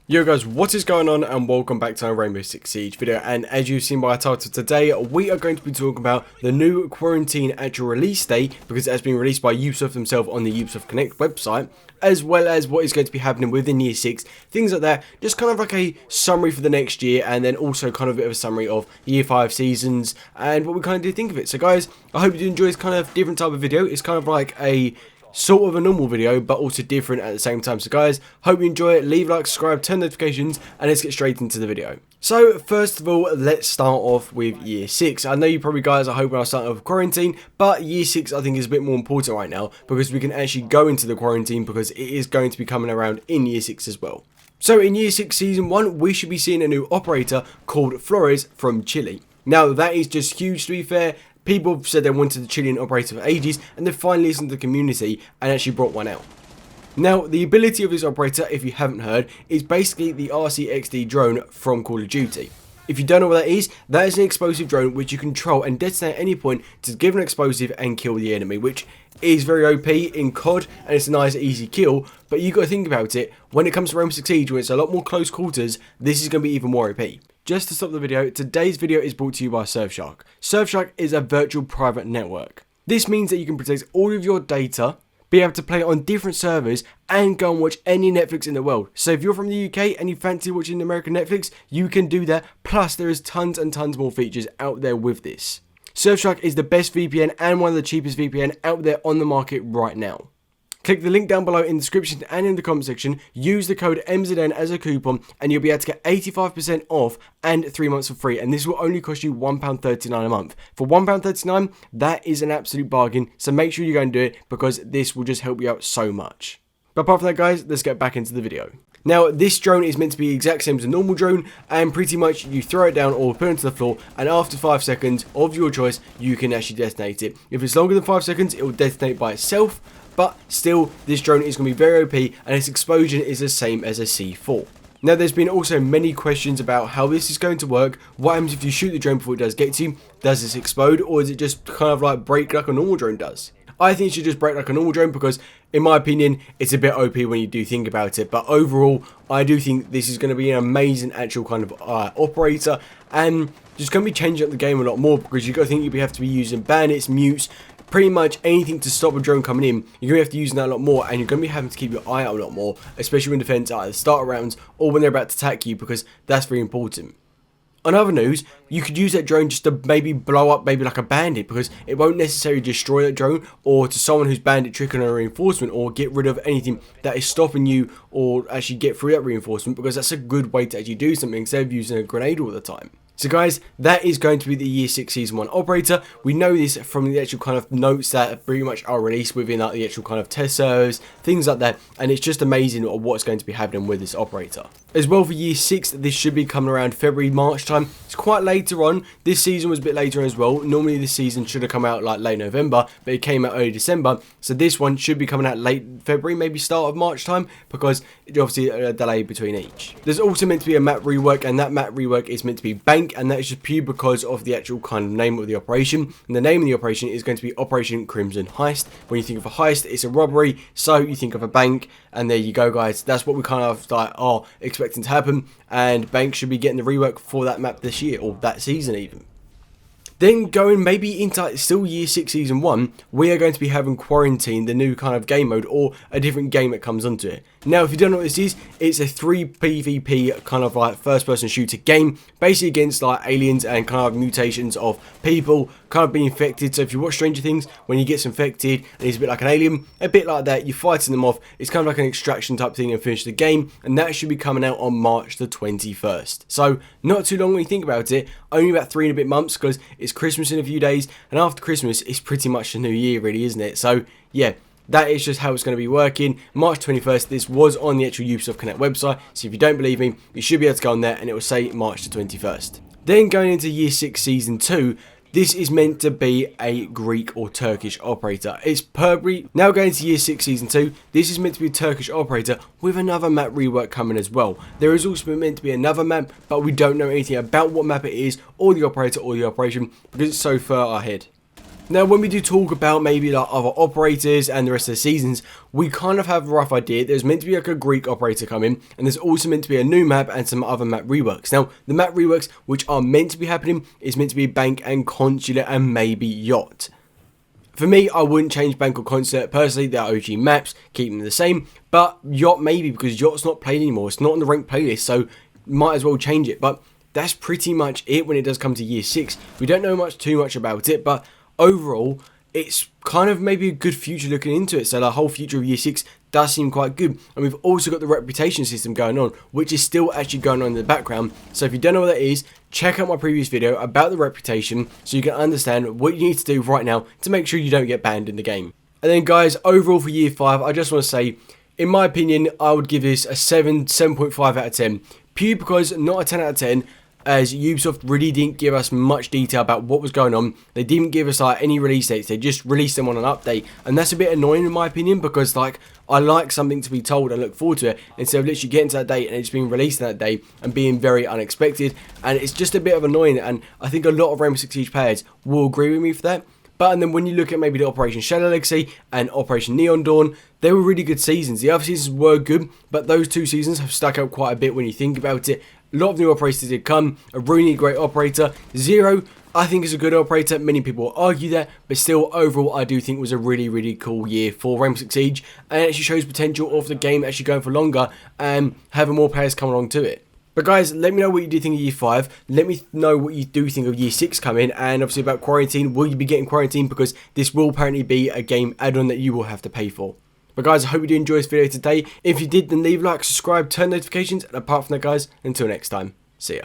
Yo guys, what is going on, and welcome back to our Rainbow Six Siege video. And as you've seen by our title today, we are going to be talking about the new Quarantine actual release date, because it has been released by Ubisoft themselves on the Ubisoft Connect website, as well as what is going to be happening within Year 6, things like that. Just kind of like a summary for the next year, and then also kind of a bit of a summary of Year 5 seasons and what we kind of do think of it. So guys, I hope you do enjoy this kind of different type of video. It's kind of like a sort of a normal video, but also different at the same time. So guys, hope you enjoy it. Leave a like, subscribe, turn notifications, and let's get straight into the video. So first of all, let's start off with Year 6. I know you probably guys are hoping I'll start off with Quarantine, but Year 6 I think is a bit more important right now, because we can actually go into the Quarantine, because it is going to be coming around in Year 6 as well. So in Year 6 Season 1, we should be seeing a new operator called Flores from Chile. Now that is just huge, to be fair. People have said they wanted the Chilean operator for ages, and they finally listened to the community and actually brought one out. Now, the ability of this operator, if you haven't heard, is basically the RCXD drone from Call of Duty. If you don't know what that is an explosive drone which you control and detonate at any point to give an explosive and kill the enemy, which is very OP in COD, and it's a nice easy kill. But you got to think about it, when it comes to Rainbow Six Siege, when it's a lot more close quarters, this is going to be even more OP. Just to stop the video, today's video is brought to you by Surfshark. Surfshark is a virtual private network. This means that you can protect all of your data, be able to play on different servers, and go and watch any Netflix in the world. So if you're from the UK and you fancy watching American Netflix, you can do that. Plus there is tons and tons more features out there with this. Surfshark is the best VPN and one of the cheapest VPN out there on the market right now. Click the link down below in the description and in the comment section, use the code MZN as a coupon, and you'll be able to get 85% off and 3 months for free, and this will only cost you £1.39 a month. For £1.39, that is an absolute bargain, so make sure you go and do it, because this will just help you out so much. But apart from that guys, let's get back into the video. Now, this drone is meant to be the exact same as a normal drone, and pretty much you throw it down or put it onto the floor, and after 5 seconds of your choice, you can actually detonate it. If it's longer than 5 seconds, it will detonate by itself. But still, this drone is going to be very OP, and its explosion is the same as a C4. Now, there's been also many questions about how this is going to work. What happens if you shoot the drone before it does get to you? Does this explode, or is it just kind of like break like a normal drone does? I think it should just break like a normal drone, because in my opinion, it's a bit OP when you do think about it. But overall, I do think this is going to be an amazing actual kind of operator, and just going to be changing up the game a lot more, because you've got to think you have to be using bandits, mutes, pretty much anything to stop a drone coming in. You're going to have to use that a lot more, and you're going to be having to keep your eye out a lot more, especially when defense are at the start of rounds or when they're about to attack you, because that's very important. On other news, you could use that drone just to maybe blow up maybe like a bandit, because it won't necessarily destroy that drone, or to someone who's bandit tricking on a reinforcement, or get rid of anything that is stopping you, or actually get through that reinforcement, because that's a good way to actually do something instead of using a grenade all the time. So guys, that is going to be the Year 6 Season 1 operator. We know this from the actual kind of notes that pretty much are released within like the actual kind of test servers, things like that, and it's just amazing what's going to be happening with this operator. As well, for Year 6, this should be coming around February, March time. It's quite later on. This season was a bit later on as well. Normally this season should have come out like late November, but it came out early December. So this one should be coming out late February, maybe start of March time, because it's obviously a delay between each. There's also meant to be a map rework, and that map rework is meant to be Bank, and that is just pure because of the actual kind of name of the operation. And the name of the operation is going to be Operation Crimson Heist. When you think of a heist, it's a robbery, so you think of a bank, and there you go guys. That's what we kind of like are expecting to happen, and Bank should be getting the rework for that map this year, or that season even. Then going maybe into still Year 6 Season 1, we are going to be having Quarantine, the new kind of game mode, or a different game that comes onto it. Now, if you don't know what this is, it's a 3 PvP kind of like first-person shooter game, basically against like aliens and kind of mutations of people kind of being infected. So if you watch Stranger Things, when he gets infected and he's a bit like an alien, a bit like that, you're fighting them off. It's kind of like an extraction type thing and finish the game, and that should be coming out on March the 21st. So not too long when you think about it, only about 3 and a bit months, because it's Christmas in a few days, and after Christmas it's pretty much the new year really, isn't it? So yeah, that is just how it's going to be working. March 21st, this was on the actual Ubisoft Connect website, so if you don't believe me, you should be able to go on there and it will say March the 21st. Then going into Year 6 Season 2, this is meant to be a Greek or Turkish operator. It's probably now going to Year 6 Season 2. This is meant to be a Turkish operator with another map rework coming as well. There is also meant to be another map, but we don't know anything about what map it is, or the operator, or the operation, because it's so far ahead. Now, when we do talk about maybe like other operators and the rest of the seasons, we kind of have a rough idea. There's meant to be like a Greek operator coming, and there's also meant to be a new map and some other map reworks. Now, the map reworks which are meant to be happening is meant to be Bank and Consulate and maybe Yacht. For me, I wouldn't change Bank or Consulate. Personally, they're OG maps, keep them the same. But Yacht maybe, because Yacht's not played anymore. It's not on the ranked playlist, so might as well change it. But that's pretty much it when it does come to year 6. We don't know too much about it, but overall, it's kind of maybe a good future looking into it. So the whole future of year 6 does seem quite good. And we've also got the reputation system going on, which is still actually going on in the background. So if you don't know what that is, check out my previous video about the reputation so you can understand what you need to do right now to make sure you don't get banned in the game. And then guys, overall for year 5, I just want to say, in my opinion, I would give this a 7.5 out of 10. Purely because not a 10 out of 10. As Ubisoft really didn't give us much detail about what was going on. They didn't give us like any release dates. They just released them on an update, and that's a bit annoying in my opinion, because like I like something to be told and look forward to it instead of literally getting to that date and it's being released on that day and being very unexpected. And it's just a bit of annoying, and I think a lot of Rainbow Six Siege players will agree with me for that. But and then when you look at maybe the Operation Shadow Legacy and Operation Neon Dawn, they were really good seasons. The other seasons were good, but those 2 seasons have stuck out quite a bit when you think about it. A lot of new operators did come, a really great operator. Zero, I think is a good operator. Many people will argue that, but still, overall, I do think it was a really cool year for Rainbow Six Siege, and it actually shows potential of the game actually going for longer and having more players come along to it. But guys, let me know what you do think of year 5. Let me know what you do think of year 6 coming, and obviously about quarantine. Will you be getting quarantine? Because this will apparently be a game add-on that you will have to pay for. But guys, I hope you did enjoy this video today. If you did, then leave a like, subscribe, turn notifications, and apart from that guys, until next time, see ya.